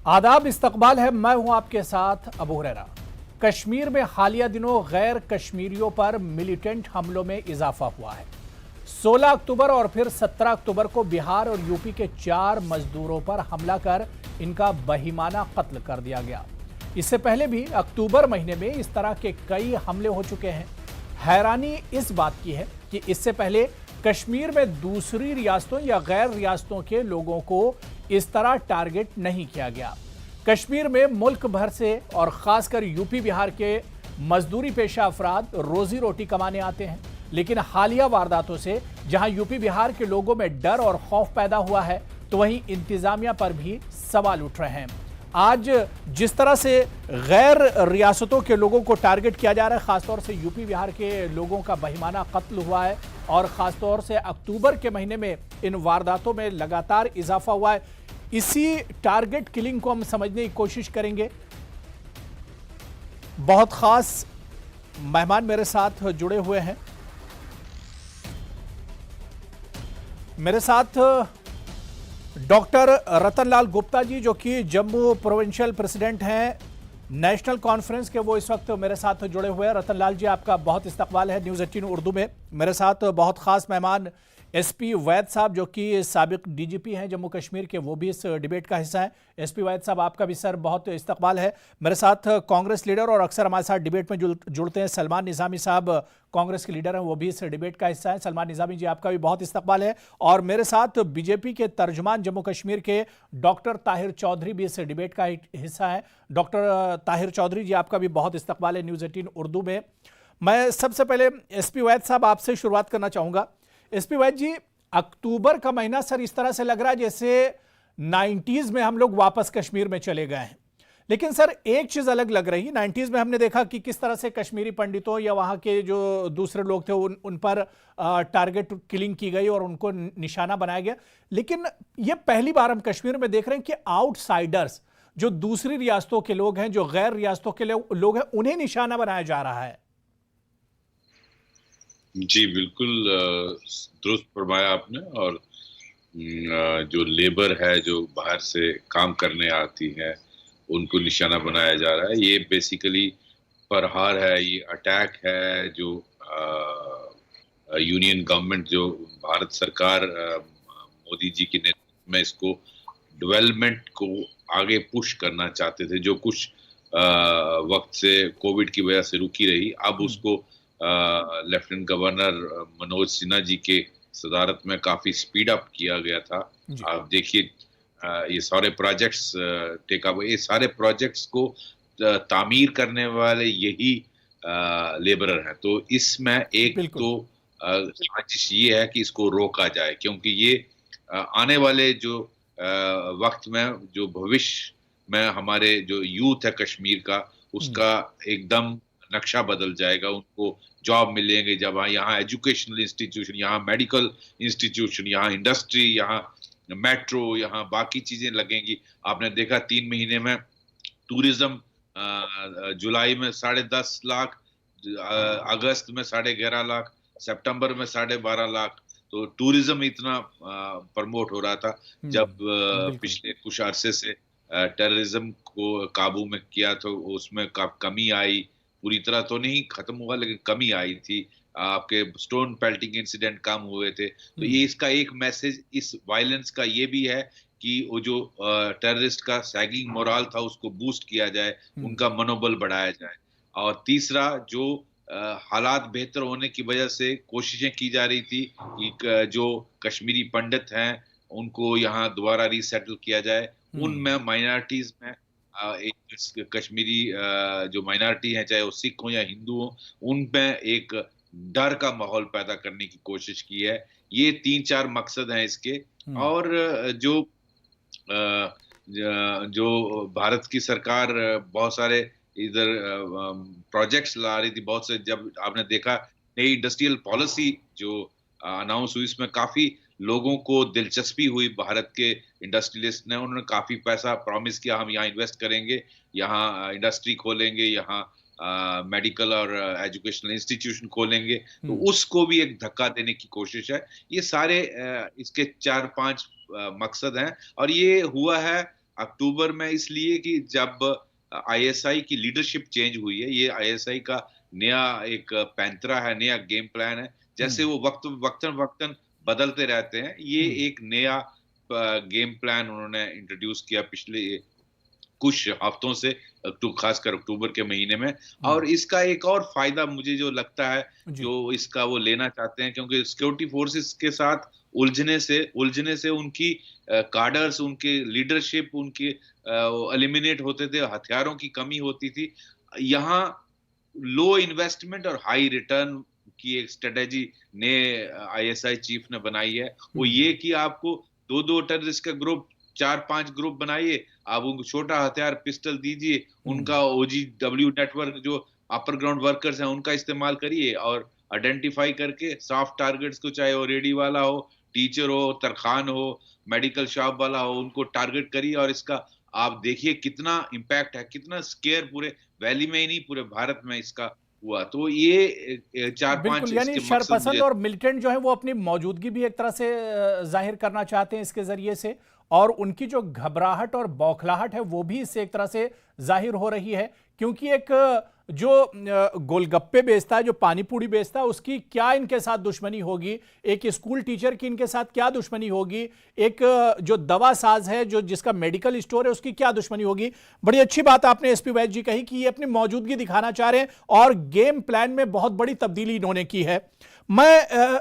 आदाब, इस्तकबाल है। मैं हूं आपके साथ अबू हुरैरा। कश्मीर में हालिया दिनों गैर कश्मीरियों पर मिलिटेंट हमलों में इजाफा हुआ है। 16 अक्टूबर और फिर 17 अक्टूबर को बिहार और यूपी के 4 मजदूरों पर हमला कर इनका बहिमाना कत्ल कर दिया गया। इससे पहले भी अक्टूबर महीने में इस तरह के कई हमले हो चुके हैं। हैरानी इस बात की है कि इससे पहले कश्मीर में दूसरी रियासतों या गैर रियासतों के लोगों को इस तरह टारगेट नहीं किया गया। कश्मीर में मुल्क भर से और खासकर यूपी बिहार के मजदूरी पेशा अफराद रोजी रोटी कमाने आते हैं, लेकिन हालिया वारदातों से जहां यूपी बिहार के लोगों में डर और खौफ पैदा हुआ है, तो वहीं इंतजामिया पर भी सवाल उठ रहे हैं। आज जिस तरह से गैर रियासतों के लोगों को टारगेट किया जा रहा है, खासतौर से यूपी बिहार के लोगों का बहिमाना कत्ल हुआ है और खासतौर से अक्टूबर के महीने में इन वारदातों में लगातार इजाफा हुआ है, इसी टारगेट किलिंग को हम समझने की कोशिश करेंगे। बहुत खास मेहमान मेरे साथ जुड़े हुए हैं। मेरे साथ डॉक्टर रतनलाल गुप्ता जी, जो कि जम्मू प्रोविंशियल प्रेसिडेंट हैं नेशनल कॉन्फ्रेंस के, वो इस वक्त मेरे साथ जुड़े हुए हैं। रतनलाल जी, आपका बहुत इस्तकबाल है न्यूज़ 18 उर्दू में। मेरे साथ बहुत खास मेहमान एसपी वैद साहब, जो कि साबिक डीजीपी हैं जम्मू कश्मीर के, वो भी इस डिबेट का हिस्सा है। एसपी वैद साहब, आपका भी सर बहुत इस्तकबाल है। मेरे साथ कांग्रेस लीडर और अक्सर हमारे साथ डिबेट में जुड़ते हैं सलमान निज़ामी साहब, कांग्रेस के लीडर हैं, वो भी इस डिबेट का हिस्सा है। सलमान निज़ामी जी, आपका भी बहुत इस्तकबाल है। और मेरे साथ बीजेपी के तर्जुमान जम्मू कश्मीर के डॉक्टर ताहिर चौधरी भी इस डिबेट का हिस्सा है। डॉक्टर ताहिर चौधरी जी, आपका भी बहुत इस्तकबाल है न्यूज़ 18 उर्दू में। मैं सबसे पहले एसपी वैद साहब आपसे शुरुआत करना चाहूँगा। एसपी वैद जी, अक्टूबर का महीना सर इस तरह से लग रहा है जैसे 90s में हम लोग वापस कश्मीर में चले गए हैं। लेकिन सर एक चीज अलग लग रही, 90s में हमने देखा कि किस तरह से कश्मीरी पंडितों या वहां के जो दूसरे लोग थे उन पर टारगेट किलिंग की गई और उनको निशाना बनाया गया। लेकिन यह पहली बार हम कश्मीर में देख रहे हैं कि आउटसाइडर्स, जो दूसरी रियासतों के लोग हैं, जो गैर रियासतों के लोग हैं, उन्हें निशाना बनाया जा रहा है। जी बिल्कुल, दुरुस्त फरमाया आपने। और जो लेबर है जो बाहर से काम करने आती है, उनको निशाना बनाया जा रहा है। ये बेसिकली प्रहार है, ये अटैक है जो यूनियन गवर्नमेंट, जो भारत सरकार मोदी जी के नेतृत्व में इसको डेवलपमेंट को आगे पुश करना चाहते थे, जो कुछ वक्त से कोविड की वजह से रुकी रही, अब उसको लेफ्टिनेंट गवर्नर मनोज सिन्हा जी के सदारत में काफी स्पीड अप किया गया था। आप देखिए, ये सारे प्रोजेक्ट्स ये सारे प्रोजेक्ट्स को तामीर करने वाले यही लेबरर हैं। तो इसमें एक तो साजिश ये है कि इसको रोका जाए, क्योंकि ये आने वाले जो वक्त में, जो भविष्य में हमारे जो यूथ है कश्मीर का, उसका एकदम नक्शा बदल जाएगा। उनको जॉब मिलेंगे जब यहाँ एजुकेशनल इंस्टीट्यूशन, यहाँ मेडिकल इंस्टीट्यूशन, यहाँ इंडस्ट्री, यहाँ मेट्रो, यहाँ बाकी चीजें लगेंगी। आपने देखा 3 महीने में टूरिज्म, जुलाई में 10.5 लाख, अगस्त में 11.5 लाख, सितंबर में 12.5 लाख। तो टूरिज्म इतना प्रमोट हो रहा था। जब पिछले कुछ अरसे से टेररिज्म को काबू में किया तो उसमें कमी आई, पूरी तरह तो नहीं खत्म हुआ लेकिन कमी आई थी। आपके स्टोन पेल्टिंग इंसिडेंट कम हुए थे। तो ये इसका एक मैसेज इस वायलेंस का ये भी है कि वो जो टेररिस्ट का सैगिंग मोरल था उसको बूस्ट किया जाए, उनका मनोबल बढ़ाया जाए। और तीसरा, जो हालात बेहतर होने की वजह से कोशिशें की जा रही थी कि जो कश्मीरी पंडित हैं उनको यहाँ दोबारा रीसेटल किया जाए। उनमें माइनॉरिटीज में एक कश्मीरी जो माइनॉरिटी है, चाहे वो सिख हो या हिंदू हो, उनमें एक डर का माहौल पैदा करने की कोशिश की है। ये 3-4 मकसद हैं इसके। और जो भारत की सरकार बहुत सारे इधर प्रोजेक्ट्स ला रही थी, बहुत से, जब आपने देखा नई इंडस्ट्रियल पॉलिसी जो अनाउंस हुई, इसमें काफी लोगों को दिलचस्पी हुई। भारत के इंडस्ट्रियलिस्ट ने, उन्होंने काफी पैसा प्रॉमिस किया, हम यहाँ इन्वेस्ट करेंगे, यहाँ इंडस्ट्री खोलेंगे, यहाँ मेडिकल और एजुकेशनल इंस्टीट्यूशन खोलेंगे। तो उसको भी एक धक्का देने की कोशिश है। ये सारे इसके 4-5 मकसद हैं। और ये हुआ है अक्टूबर में इसलिए कि जब आईएसआई की लीडरशिप चेंज हुई है, ये आईएसआई का नया एक पैंतरा है, नया गेम प्लान है। जैसे वो वक्तन वक्तन बदलते रहते हैं, ये एक नया गेम प्लान उन्होंने इंट्रोड्यूस किया पिछले कुछ हफ्तों से, खासकर अक्टूबर के महीने में। और इसका एक और फायदा मुझे जो लगता है, जो इसका वो लेना चाहते हैं, क्योंकि सिक्योरिटी फोर्सेस के साथ उलझने से उनकी कार्डर्स, उनके लीडरशिप, उनके एलिमिनेट होते थे, हथियारों की कमी होती थी। यहाँ लो इन्वेस्टमेंट और हाई रिटर्न की एक स्ट्रेटेजी ने आईएसआई चीफ ने बनाई है। वो ये कि आपको दो टेररिस्ट का ग्रुप, 4-5 ग्रुप बनाइए, आप उनको छोटा हथियार पिस्टल दीजिए, उनका ओजीडब्ल्यू नेटवर्क जो अपर ग्राउंड वर्कर्स हैं उनका इस्तेमाल करिए, और आइडेंटिफाई करके सॉफ्ट टारगेट्स को, चाहे वो रेडी वाला हो, टीचर हो, तरखान हो, मेडिकल शॉप वाला हो, उनको टारगेट करिए। और इसका आप देखिए कितना इम्पैक्ट है, कितना स्केयर पूरे वैली में ही नहीं पूरे भारत में इसका हुआ। तो ये 4-5 बिल्कुल, यानी इसके मकसद शरपसंद और मिलिटेंट जो है वो अपनी मौजूदगी भी एक तरह से जाहिर करना चाहते हैं इसके जरिए से, और उनकी जो घबराहट और बौखलाहट है वो भी इससे एक तरह से जाहिर हो रही है। क्योंकि एक जो गोलगप्पे बेचता है, जो पानी पूड़ी बेचता है, उसकी क्या इनके साथ दुश्मनी होगी, एक स्कूल टीचर की इनके साथ क्या दुश्मनी होगी, एक जो दवा साज है, जो जिसका मेडिकल स्टोर है, उसकी क्या दुश्मनी होगी। बड़ी अच्छी बात आपने एसपी वैद्य जी कही कि ये अपनी मौजूदगी दिखाना चाह रहे हैं और गेम प्लान में बहुत बड़ी तब्दीली इन्होंने की है। मैं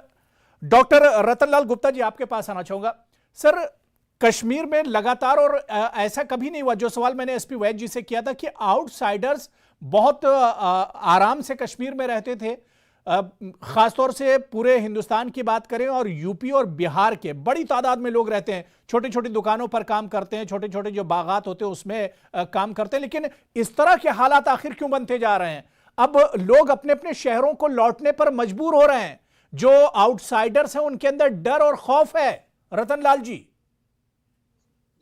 डॉक्टर रतनलाल गुप्ता जी आपके पास आना चाहूंगा। सर, कश्मीर में लगातार, और ऐसा कभी नहीं हुआ, जो सवाल मैंने एसपी वैद्य जी से किया था कि आउटसाइडर्स बहुत आराम से कश्मीर में रहते थे, खासतौर से पूरे हिंदुस्तान की बात करें और यूपी और बिहार के बड़ी तादाद में लोग रहते हैं, छोटी छोटी दुकानों पर काम करते हैं, छोटे छोटे जो बागात होते हैं उसमें काम करते हैं। लेकिन इस तरह के हालात आखिर क्यों बनते जा रहे हैं? अब लोग अपने अपने शहरों को लौटने पर मजबूर हो रहे हैं। जो आउटसाइडर्स हैं उनके अंदर डर और खौफ है। रतनलाल जी,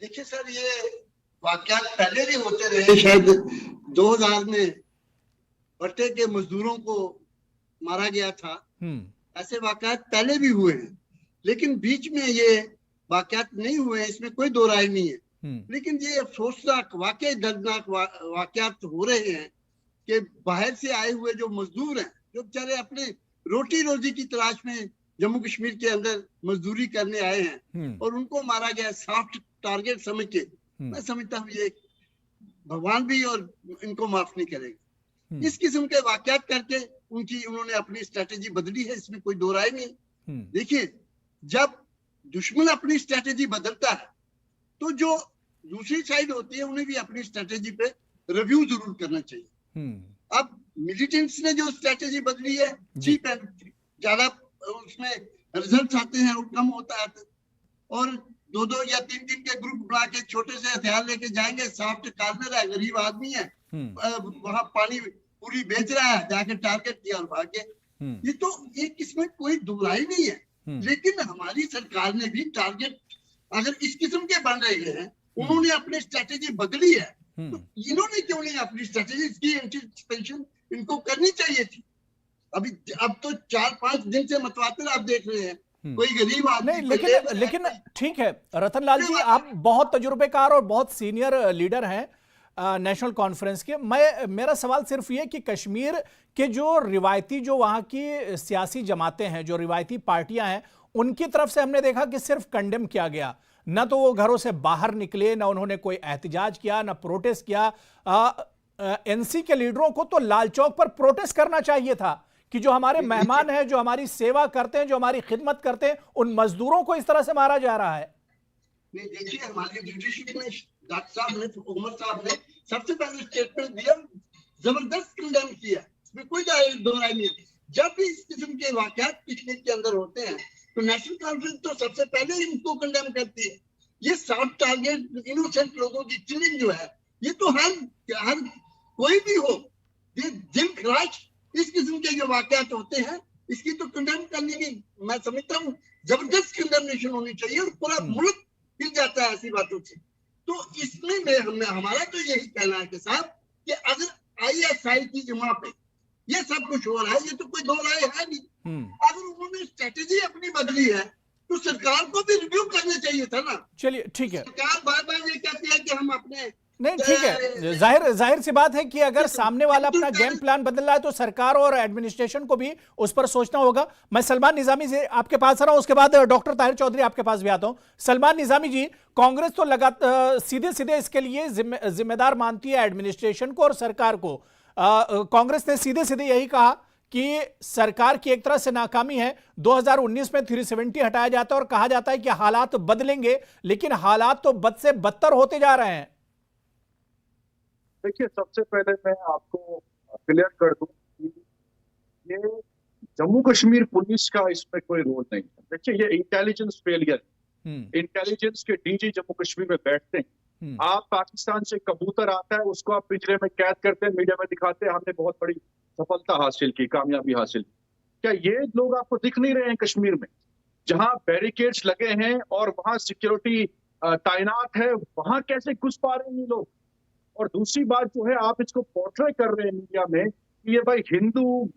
देखिए सर, ये वाकयात पहले भी होते रहे। शायद 2000 में भट्टे के मजदूरों को मारा गया था, ऐसे वाकयात पहले भी हुए हैं, लेकिन बीच में ये वाकयात नहीं हुए, इसमें कोई दो राय नहीं है। लेकिन ये अफसोसनाक, वाकई दर्दनाक वाकयात हो रहे हैं कि बाहर से आए हुए जो मजदूर हैं, जो बेचारे अपने रोटी रोजी की तलाश में जम्मू कश्मीर के अंदर मजदूरी करने आए हैं, और उनको मारा गया सॉफ्ट टारगेट समझ के। मैं समझता हूँ ये भगवान भी और इनको माफ नहीं करेगा। इस किस्म के वाकयात करके उन्होंने अपनी स्ट्रेटेजी बदली है, इसमें कोई दो राय नहीं। देखिए, जब दुश्मन अपनी स्ट्रेटेजी बदलता है तो जो दूसरी साइड होती है उन्हें भी अपनी स्ट्रेटेजी पे रिव्यू जरूर करना चाहिए। अब मिलिटेंट्स ने जो स्ट्रेटेजी बदली है, चीप है, ज्यादा उसमें रिजल्ट आते हैं, आउटकम होता है, और 2-2 या 3 के ग्रुप बना के छोटे से हथियार लेके जाएंगे। सॉफ्ट कार्नर है, गरीब आदमी है, वहां पानी पूरी बेच रहा है, जाके टारगेट किया और भाग गए। ये तो एक इसमें कोई दुराई नहीं है। लेकिन हमारी सरकार ने भी टारगेट अगर इस किस्म के बन रहे हैं, उन्होंने अपनी स्ट्रेटेजी बदली है, तो इन्होंने क्यों नहीं अपनी स्ट्रेटेजी, इसकी एंटिसिपेशन इनको करनी चाहिए थी। अब तो 4-5 दिन से मतवातिर आप देख रहे हैं, कोई गरीब आदमी नहीं। लेकिन ठीक है रतनलाल जी, आप बहुत तजुर्बेकार और बहुत सीनियर लीडर हैं नेशनल कॉन्फ्रेंस के। मेरा सवाल सिर्फ ये कि कश्मीर के जो रिवायती, जो वहाँ की सियासी जमातें हैं, जो रिवायती पार्टियां हैं, उनकी तरफ से हमने देखा कि सिर्फ कंडेम किया गया। ना तो वो घरों से बाहर निकले, ना उन्होंने कोई एहतजाज किया, ना प्रोटेस्ट किया। एनसी के लीडरों को तो लाल चौक पर प्रोटेस्ट करना चाहिए था कि जो हमारे मेहमान हैं, जो हमारी सेवा करते हैं, जो हमारी खिदमत करते हैं, उन मजदूरों को इस तरह से मारा जा रहा है। नहीं, देखिए, हमारी लीडरशिप में डॉक्टर साहब ने, उमर साहब ने सबसे पहले स्टेटमेंट दिया, जबरदस्त कंडेम किया, इसमें कोई दो राय नहीं है। जब भी इस किस्म के वाकयात कश्मीर के अंदर होते हैं तो नेशनल कॉन्फ्रेंस तो सबसे पहले इनको कंडेम करती है। ये सॉफ्ट टारगेट, इनोसेंट लोगों की किलिंग जो है, ये तो हर कोई भी हो, ये दिल खराश इस किस्म के जो वाकयात होते हैं, इसकी तो कंडेम करने की मैं समझता हूँ जबरदस्त कंडेमनेशन होनी चाहिए, और पूरा मुल्क हिल जाता है ऐसी बातों से। तो इसमें हमारा तो यही कहना है कि साहब, कि अगर आईएसआई की जमा पे ये सब कुछ हो रहा है, ये तो कोई दो राय है नहीं। अगर उन्होंने स्ट्रेटेजी अपनी बदली है तो सरकार को भी रिव्यू करना चाहिए था ना। चलिए ठीक है। सरकार बार बार ये कहती है कि हम नहीं ठीक है, जाहिर सी बात है कि अगर सामने वाला अपना गेम प्लान बदल रहा है तो सरकार और एडमिनिस्ट्रेशन को भी उस पर सोचना होगा। मैं सलमान निजामी से आपके पास आ रहा हूं, उसके बाद डॉक्टर ताहिर चौधरी आपके पास भी आता हूं। सलमान निजामी जी, कांग्रेस तो लगातार सीधे सीधे इसके लिए जिम्मेदार मानती है एडमिनिस्ट्रेशन को और सरकार को। कांग्रेस ने सीधे सीधे यही कहा कि सरकार की एक तरह से नाकामी है। 2019 में 370 हटाया जाता है और कहा जाता है कि हालात बदलेंगे, लेकिन हालात तो बद से बदतर होते जा रहे हैं। देखिए, सबसे पहले मैं आपको क्लियर कर दूं कि ये जम्मू कश्मीर पुलिस का इसमें कोई रोल नहीं है। देखिए, ये इंटेलिजेंस फेलियर, इंटेलिजेंस के डीजी जम्मू कश्मीर में बैठते हैं। आप पाकिस्तान से कबूतर आता है, उसको आप पिंजरे में कैद करते हैं, मीडिया में दिखाते हैं हमने बहुत बड़ी सफलता हासिल की, कामयाबी हासिल की। क्या ये लोग आपको दिख नहीं रहे हैं कश्मीर में, जहां बैरिकेड्स लगे हैं और वहां सिक्योरिटी तैनात है, वहां कैसे घुस पा रहे हैं ये लोग? और दूसरी बात जो है, आप इसको पोर्ट्रे कर रहे हैं मीडिया में कि ये भाई हिंदू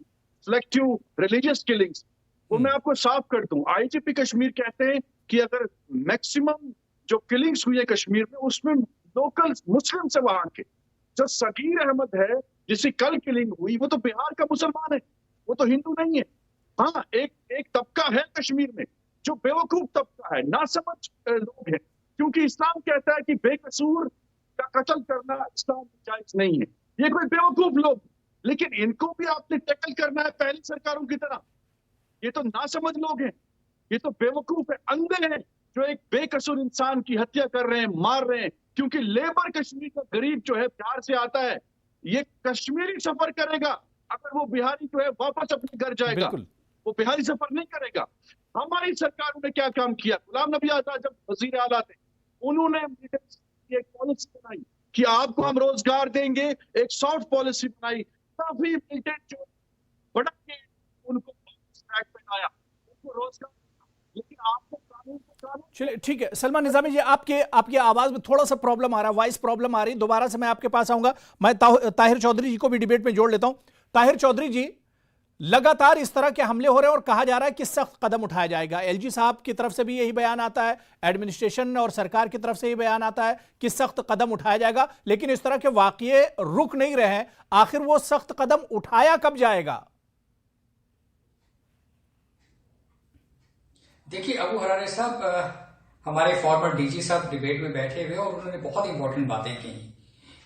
सिलेक्टिव रिलीजियस किलिंग्स, वो मैं आपको साफ कर दूं, आईजीपी कश्मीर कहते हैं कि अगर मैक्सिमम जो किलिंग्स हुई है कश्मीर में, उसमें लोकल मुस्लिम से वहां के, जो सगीर अहमद है जिसकी कल किलिंग हुई, वो तो बिहार का मुसलमान है, वो तो हिंदू नहीं है। हाँ, एक तबका है कश्मीर में जो बेवकूफ तबका है, नासमझ लोग हैं, क्योंकि इस्लाम कहता है कि बेकसूर का कत्ल करना इस्लाम में जायज नहीं है। ये कोई बेवकूफ लोग, लेकिन इनको भी आपने टैकल करना है पहली सरकारों की तरह। ये तो नासमझ लोग हैं, ये तो बेवकूफ है, अंधे हैं, जो एक बेकसूर इंसान की हत्या कर रहे हैं, मार रहे हैं। क्योंकि लेबर कश्मीर का गरीब जो है बिहार से आता है, ये कश्मीरी सफर करेगा। अगर वो बिहारी जो है वापस अपने घर जाएगा, वो बिहारी सफर नहीं करेगा। हमारी सरकारों ने क्या काम किया? गुलाम नबी आजाद जब वजीर आला थे, उन्होंने एक पॉलिसी बनाई कि आपको हम रोजगार देंगे, एक सॉफ्ट पॉलिसी बनाई, काफी मिलिटेंट जो बड़ा के उनको ट्रैक पे लाया, उनको रोजगार। लेकिन आपको कानून को कानून। चलिए ठीक है, सलमान निजामी जी, आपकी आवाज में थोड़ा सा प्रॉब्लम आ रहा है, वॉइस प्रॉब्लम आ रही है। दोबारा से मैं आपके पास आऊंगा। मैं ताहिर चौधरी जी को भी डिबेट में जोड़ लेता हूं। ताहिर चौधरी जी, लगातार इस तरह के हमले हो रहे हैं और कहा जा रहा है कि सख्त कदम उठाया जाएगा। एलजी साहब की तरफ से भी यही बयान आता है, एडमिनिस्ट्रेशन और सरकार की तरफ से यही बयान आता है कि सख्त कदम उठाया जाएगा, लेकिन इस तरह के वाकये रुक नहीं रहे हैं। आखिर वो सख्त कदम उठाया कब जाएगा? देखिए, अबू हरारे साहब, हमारे फॉर्मर डीजी साहब डिबेट में बैठे हुए और उन्होंने बहुत इंपॉर्टेंट बातें की।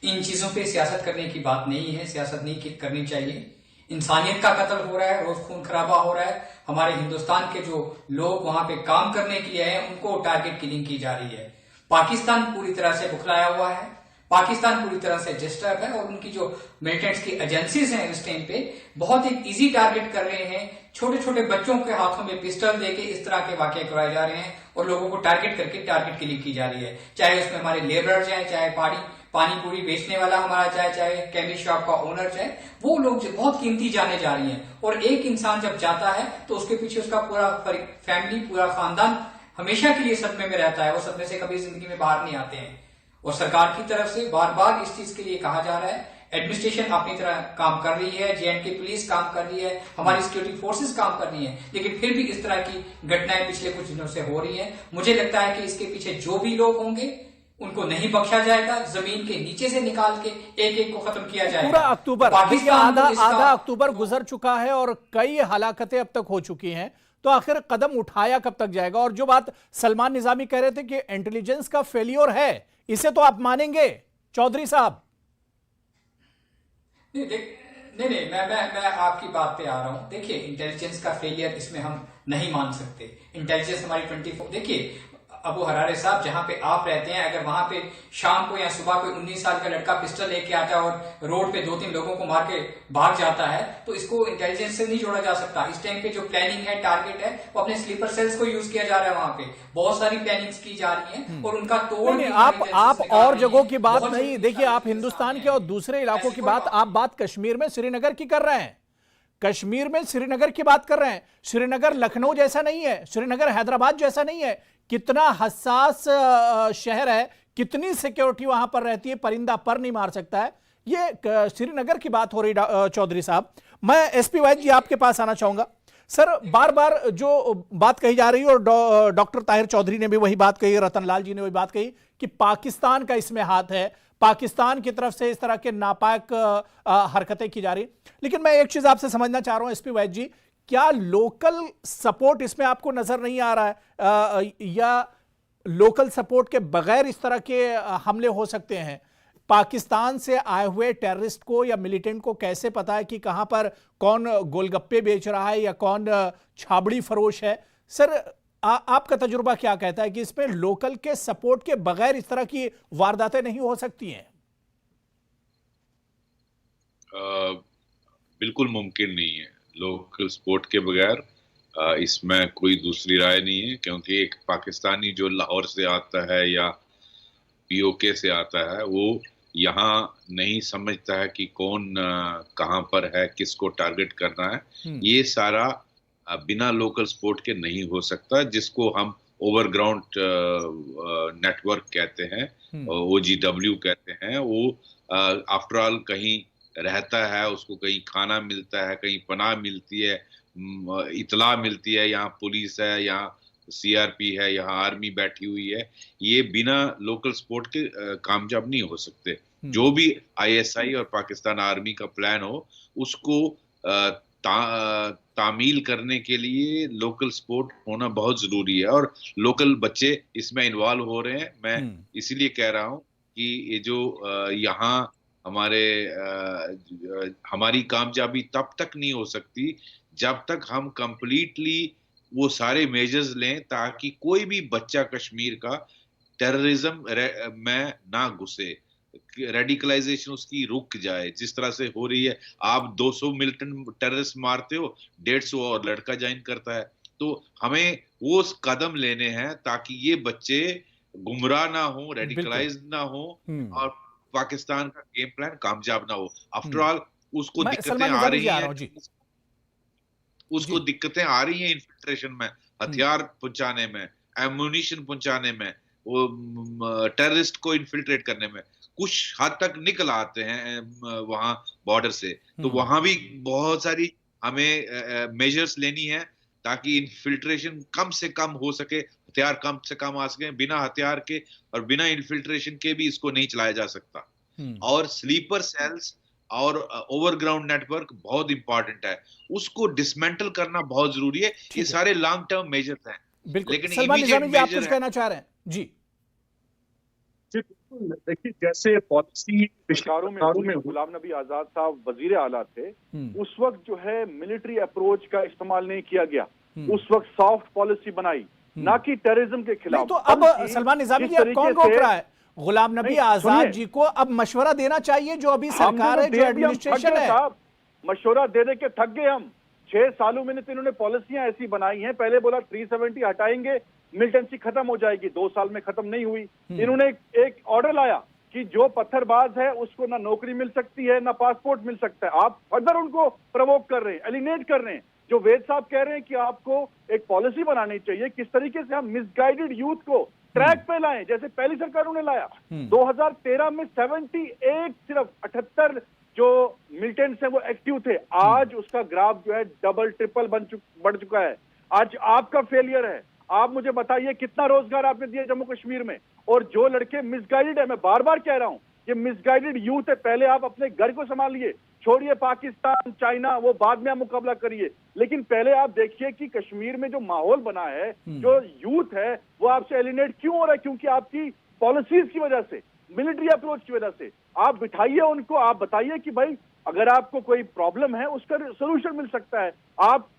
इन चीजों पे सियासत करने की बात नहीं है, सियासत नहीं करनी चाहिए। इंसानियत का कत्ल हो रहा है, रोज खून खराबा हो रहा है। हमारे हिंदुस्तान के जो लोग वहां पे काम करने के लिए आए हैं, उनको टारगेट किलिंग की जा रही है। पाकिस्तान पूरी तरह से बुखलाया हुआ है, पाकिस्तान पूरी तरह से डिस्टर्ब है और उनकी जो मिलिटेंट्स की एजेंसीज हैं इस टाइम पे बहुत एक इजी टारगेट कर रहे हैं। छोटे छोटे बच्चों के हाथों में पिस्टल देके इस तरह के वाकये करवाए जा रहे हैं और लोगों को टारगेट करके टारगेट किलिंग की जा रही है। चाहे उसमें हमारे लेबरर्स हैं, चाहे पानी पूरी बेचने वाला हमारा, चाहे कैंडी शॉप का ओनर, चाहे वो लोग बहुत कीमती जाने जा रही हैं। और एक इंसान जब जाता है तो उसके पीछे उसका पूरा फैमिली, पूरा खानदान हमेशा के लिए सदमे में रहता है। वो सदमे से कभी जिंदगी में बाहर नहीं आते हैं। और सरकार की तरफ से बार बार इस चीज के लिए कहा जा रहा है, एडमिनिस्ट्रेशन अपनी तरह काम कर रही है, जेएंडके पुलिस काम कर रही है, हमारी सिक्योरिटी फोर्सेस काम कर रही है, लेकिन फिर भी इस तरह की घटनाएं पिछले कुछ दिनों से हो रही है। मुझे लगता है कि इसके पीछे जो भी लोग होंगे उनको नहीं बख्शा जाएगा, जमीन के नीचे से निकाल के एक एक को खत्म किया जाएगा। पूरा अक्टूबर, आधा अक्टूबर गुजर चुका है और कई हलाकतें अब तक हो चुकी हैं, तो आखिर कदम उठाया कब तक जाएगा? और जो बात सलमान निजामी कह रहे थे कि इंटेलिजेंस का फेलियर है, इसे तो आप मानेंगे चौधरी साहब? नहीं, मैं आपकी बात पे आ रहा हूं। देखिए, इंटेलिजेंस का फेलियर इसमें हम नहीं मान सकते। इंटेलिजेंस हमारी 24, देखिए अबू हरारे साहब, जहां पे आप रहते हैं, अगर वहां पे शाम को या सुबह कोई 19 साल का लड़का पिस्टल लेके आता है और रोड पे 2-3 लोगों को मार के भाग जाता है, तो इसको इंटेलिजेंस से नहीं जोड़ा जा सकता। इस टाइम पे जो प्लानिंग है, टारगेट है, वो अपने स्लीपर सेल्स को यूज किया जा रहा है। वहां पे बहुत सारी प्लानिंग्स की जा रही है और उनका तोड़ नहीं, आप और जगहों की बात नहीं, देखिए आप हिंदुस्तान के और दूसरे इलाकों की बात, आप बात कश्मीर में श्रीनगर की कर रहे हैं। कश्मीर में श्रीनगर की बात कर रहे हैं। श्रीनगर लखनऊ जैसा नहीं है, श्रीनगर हैदराबाद जैसा नहीं है। कितना हसास शहर है, कितनी सिक्योरिटी वहां पर रहती है, परिंदा पर नहीं मार सकता है। ये श्रीनगर की बात हो रही चौधरी साहब। मैं एसपी वाइद जी आपके पास आना चाहूंगा। सर, बार बार जो बात कही जा रही है और डॉक्टर ताहिर चौधरी ने भी वही बात कही, रतन लाल जी ने वही बात कही कि पाकिस्तान का इसमें हाथ है, पाकिस्तान की तरफ से इस तरह के नापाक हरकतें की जा रही। लेकिन मैं एक चीज आपसे समझना चाह रहा हूं एसपी वैद्य जी, क्या लोकल सपोर्ट इसमें आपको नजर नहीं आ रहा है, या लोकल सपोर्ट के बगैर इस तरह के हमले हो सकते हैं? पाकिस्तान से आए हुए टेररिस्ट को या मिलिटेंट को कैसे पता है कि कहां पर कौन गोलगप्पे बेच रहा है या कौन छाबड़ी फरोश है? सर, आपका तजुर्बा क्या कहता है कि इसमें लोकल के सपोर्ट के बगैर इस तरह की वारदातें नहीं हो सकती हैं? बिल्कुल मुमकिन नहीं है लोकल सपोर्ट के बगैर। इसमें कोई दूसरी राय नहीं है, क्योंकि एक पाकिस्तानी जो लाहौर से आता है या पीओके से आता है, वो यहाँ नहीं समझता है कि कौन कहाँ पर है, किसको टारगेट करना है। ये सारा बिना लोकल सपोर्ट के नहीं हो सकता, जिसको हम ओवरग्राउंड नेटवर्क कहते हैं, OGW कहते हैं। वो आफ्टर ऑल कहीं रहता है, उसको कहीं खाना मिलता है, कहीं पनाह मिलती है, इतला मिलती है, यहाँ पुलिस है, यहाँ CRP है, यहाँ आर्मी बैठी हुई है। ये बिना लोकल सपोर्ट के कामयाब नहीं हो सकते। जो भी ISI और पाकिस्तान आर्मी का प्लान हो, उसको तामील करने के लिए लोकल सपोर्ट होना बहुत जरूरी है, और लोकल बच्चे इसमें इन्वॉल्व हो रहे हैं। मैं इसीलिए कह रहा हूँ कि ये जो यहाँ हमारी कामयाबी तब तक नहीं हो सकती जब तक हम कंप्लीटली वो सारे मेजर्स लें, ताकि कोई भी बच्चा कश्मीर का टेररिज्म में ना घुसे, रेडिकलाइजेशन उसकी रुक जाए। जिस तरह से हो रही है, आप 200 मिलिटेंट टेररिस्ट मारते हो, 150 और लड़का ज्वाइन करता है। तो हमें वो कदम लेने हैं ताकि ये बच्चे गुमराह ना हो, रेडिकलाइज ना हो, और पाकिस्तान का गेम प्लान कामयाब ना हो। आफ्टर ऑल उसको दिक्कतें आ रही हैं, उसको दिक्कतें आ रही हैं इन्फिल्ट्रेशन में, हथियार पहुंचाने में, एम्युनिशन पहुंचाने में, वो टेररिस्ट को इन्फिल्ट्रेट करने में। कुछ हद तक निकल आते हैं वहां बॉर्डर से, तो वहां भी बहुत सारी हमें मेजर्स लेनी है ताकि इन्फिल्ट्रेशन कम से कम हो सके, हथियार कम से कम आ सके। बिना हथियार के और बिना इन्फिल्ट्रेशन के भी इसको नहीं चलाया जा सकता। और स्लीपर सेल्स और ओवरग्राउंड नेटवर्क बहुत इंपॉर्टेंट है, उसको डिसमेंटल करना बहुत जरूरी है। ये सारे लॉन्ग टर्म मेजर्स हैं। लेकिन सलमान निजामी जी, आप कुछ कहना चाह रहे हैं? जी देखिए, जैसे पॉलिसी पिछले में गुलाम नबी आजाद साहब वजीर आला थे, उस वक्त जो है मिलिट्री अप्रोच का इस्तेमाल नहीं किया गया। उस वक्त सॉफ्ट पॉलिसी बनाई, ना कि टेररिज्म के खिलाफ। तो अब सलमान निजामी जी, अब कौन रोक रहा है? गुलाम नबी आजाद जी को अब मशवरा देना चाहिए, जो अभी सरकार है, जो एडमिनिस्ट्रेशन है। मशवरा दे दे के थक गए हम। 6 सालों में इन्होंने पॉलिसियां ऐसी बनाई हैं। पहले बोला 370 हटाएंगे, मिलिटेंसी खत्म हो जाएगी, 2 साल में खत्म नहीं हुई। इन्होंने एक ऑर्डर लाया कि जो पत्थरबाज है उसको ना नौकरी मिल सकती है, ना पासपोर्ट मिल सकता है। आप फर्दर उनको प्रवोक कर रहे हैं, एलिनेट कर रहे हैं। जो वेद साहब कह रहे हैं कि आपको एक पॉलिसी बनानी चाहिए, किस तरीके से हम मिसगाइडेड यूथ को ट्रैक पे लाएं, जैसे पहली सरकारों ने लाया। 2013 में 78, सिर्फ 78 जो मिलिटेंट्स हैं वो एक्टिव थे। आज उसका ग्राफ जो है डबल ट्रिपल बढ़ चुका है। आज आपका फेलियर है। आप मुझे बताइए कितना रोजगार आपने दिया जम्मू कश्मीर में? और जो लड़के मिसगाइडेड है, मैं बार बार कह रहा हूं, ये मिसगाइडेड यूथ है। पहले आप अपने घर को संभालिए, छोड़िए पाकिस्तान, चाइना, वो बाद में आप मुकाबला करिए। लेकिन पहले आप देखिए कि कश्मीर में जो माहौल बना है, जो यूथ है, वो आपसे एलिनेट क्यों हो रहा है? क्योंकि आपकी पॉलिसीज की वजह से, मिलिट्री अप्रोच की वजह से। आप बिठाइए उनको, आप बताइए कि भाई अगर आपको कोई प्रॉब्लम है उसका सोल्यूशन मिल सकता है। आप,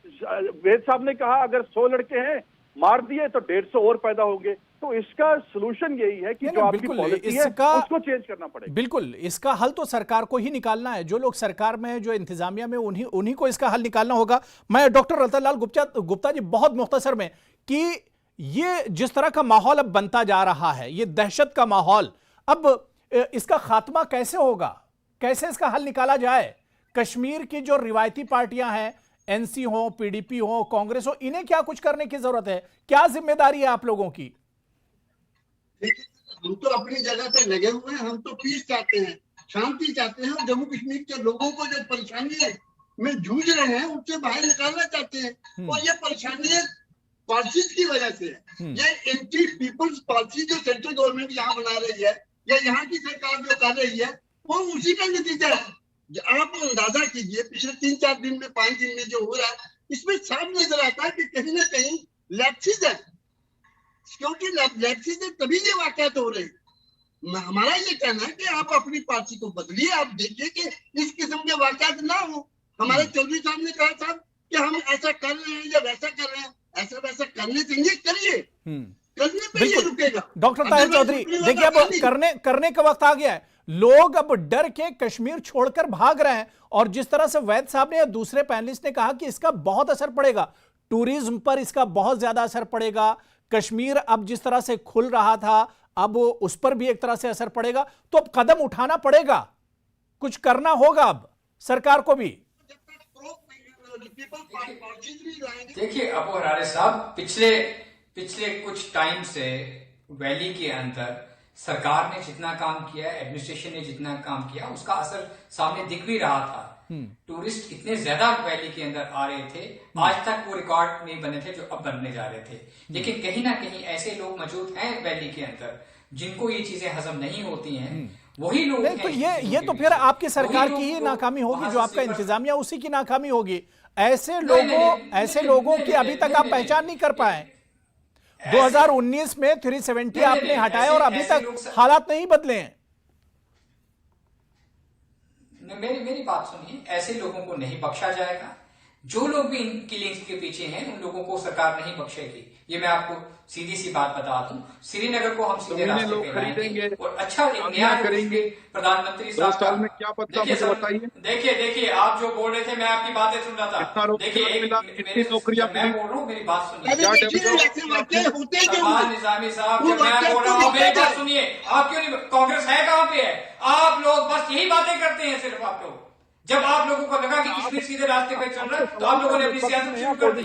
वेद साहब ने कहा अगर 100 लड़के हैं मार दिए तो 150 और पैदा होंगे। तो इसका सलूशन यही है कि जो आपकी पॉलिसी है उसको चेंज करना पड़ेगा। बिल्कुल, इसका हल तो सरकार को ही निकालना है। जो लोग सरकार में है, जो इंतजामिया में, उन्हीं को इसका हल निकालना होगा। मैं डॉक्टर रतनलाल गुप्ता जी, बहुत मुख्तसर में, कि ये जिस तरह का माहौल अब बनता जा रहा है, ये दहशत का माहौल, अब इसका खात्मा कैसे होगा? कैसे इसका हल निकाला जाए? कश्मीर की जो रिवायती पार्टियां हैं, NC हो, PDP हो, कांग्रेस हो, इन्हें क्या कुछ करने की जरूरत है? क्या जिम्मेदारी है आप लोगों की? हम तो अपनी जगह पे लगे हुए हैं। हम तो पीस चाहते हैं, शांति चाहते हैं। जम्मू कश्मीर के लोगों को जो परेशानी में जूझ रहे हैं, उससे बाहर निकालना चाहते हैं। और ये परेशानी पॉलिसीज की वजह से है। ये एंटी पीपल्स पॉलिसी जो सेंट्रल गवर्नमेंट यहाँ बना रही है या यहाँ की सरकार जो कर रही है वो उसी का नतीजा है। आप अंदाजा कीजिए पिछले 3-4 दिन में 5 दिन में जो हो रहा है इसमें साफ नजर आता है कि कहीं ना कहीं लैप्सेस है, सिक्योरिटी लैप्सेस है, तभी ये वाकयात हो रहे। हमारा ये कहना है कि आप अपनी पार्टी को बदलिए, आप देखिए कि इस किस्म के वाकयात ना हो। हमारे चौधरी साहब ने कहा साहब कि हम ऐसा कर रहे हैं या वैसा कर रहे हैं, ऐसा वैसा करने से ये करिए, करने पे ये रुकेगा। डॉक्टर ताहिर चौधरी देखिए अब करने का वक्त आ गया है। लोग अब डर के कश्मीर छोड़कर भाग रहे हैं और जिस तरह से वैद साहब ने या दूसरे पैनलिस्ट ने कहा कि इसका बहुत असर पड़ेगा, टूरिज्म पर इसका बहुत ज्यादा असर पड़ेगा। कश्मीर अब जिस तरह से खुल रहा था अब उस पर भी एक तरह से असर पड़ेगा, तो अब कदम उठाना पड़ेगा, कुछ करना होगा अब सरकार को भी। देखिए अबू हरारे साहब, पिछले कुछ टाइम से वैली के अंदर सरकार ने जितना काम किया, एडमिनिस्ट्रेशन ने जितना काम किया, उसका असर सामने दिख भी रहा था। टूरिस्ट इतने ज्यादा वैली के अंदर आ रहे थे, आज तक वो रिकॉर्ड नहीं बने थे जो अब बनने जा रहे थे। लेकिन कहीं ना कहीं ऐसे लोग मौजूद हैं वैली के अंदर जिनको ये चीजें हजम नहीं होती हैं, वही लोग हैं। तो ये तो फिर आपकी सरकार की ही नाकामी होगी, जो आपका इंतजामिया उसी की नाकामी होगी। ऐसे लोगों की अभी तक आप पहचान नहीं कर पाए। 2019 में 370 आपने हटाया और अभी तक हालात नहीं बदले हैं। मेरी बात सुनिए, ऐसे लोगों को नहीं बख्शा जाएगा। जो लोग भी इन किलिंग्स के पीछे हैं उन लोगों को सरकार नहीं बख्शेगी। ये मैं आपको सीधी सी बात बता दूं। श्रीनगर को हम सीधे रास्ते पे लाएंगे और अच्छा एक नया करेंगे। प्रधानमंत्री साहब 2 साल में क्या पता मुझे बताइए। देखिए आप जो बोल रहे थे मैं आपकी बातें सुन रहा था। देखिए कितनी नौकरियां मैं बोल रहा हूँ, मेरी बात सुनिए। सलमान निजामी साहब, जब मैं बोल रहा हूँ मेरी बात सुनिए। आप क्यों नहीं, कांग्रेस है कहाँ पे है? आप लोग बस यही बातें करते हैं सिर्फ। आप लोग जब आप लोगों को लगा कि कश्मीर सीधे रास्ते पे चल रहा है तो आप लोगों ने अपनी सियासत शुरू कर दी।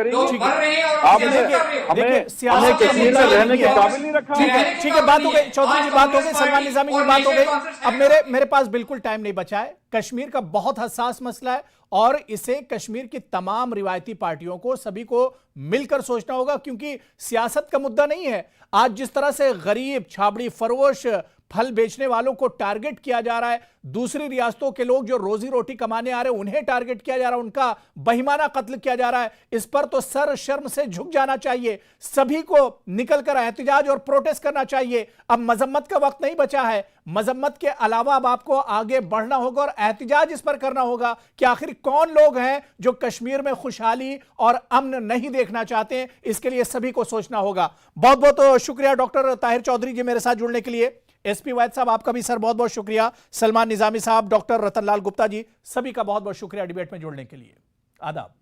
लोग मर रहे हैं और सियासत कर रहे हो। देखिए सियासत कश्मीर में रहने के काबिल नहीं रखा। ठीक है, बात हो गई, चौधरी जी बात हो गई, सलमान निजामी की बात हो गई। अब मेरे पास बिल्कुल टाइम नहीं बचा है। कश्मीर का बहुत हसास मसला है और इसे कश्मीर की तमाम रिवायती पार्टियों को, सभी को मिलकर सोचना होगा, क्योंकि सियासत का मुद्दा नहीं है। आज जिस तरह से गरीब, छाबड़ी फरोश, फल बेचने वालों को टारगेट किया जा रहा है, दूसरी रियासतों के लोग जो रोजी रोटी कमाने आ रहे हैं उन्हें टारगेट किया जा रहा है, उनका बहिमाना कत्ल किया जा रहा है, इस पर तो सर शर्म से झुक जाना चाहिए। सभी को निकलकर एहतजाज और प्रोटेस्ट करना चाहिए। अब मजम्मत का वक्त नहीं बचा है। मजम्मत के अलावा अब आपको आगे बढ़ना होगा और एहतजाज इस पर करना होगा कि आखिर कौन लोग हैं जो कश्मीर में खुशहाली और अमन नहीं देखना चाहते हैं। इसके लिए सभी को सोचना होगा। बहुत बहुत शुक्रिया डॉक्टर ताहिर चौधरी जी मेरे साथ जुड़ने के लिए। एसपी वैद साहब आपका भी सर बहुत बहुत शुक्रिया। सलमान निजामी साहब, डॉक्टर रतन लाल गुप्ता जी, सभी का बहुत बहुत शुक्रिया डिबेट में जुड़ने के लिए। आदाब।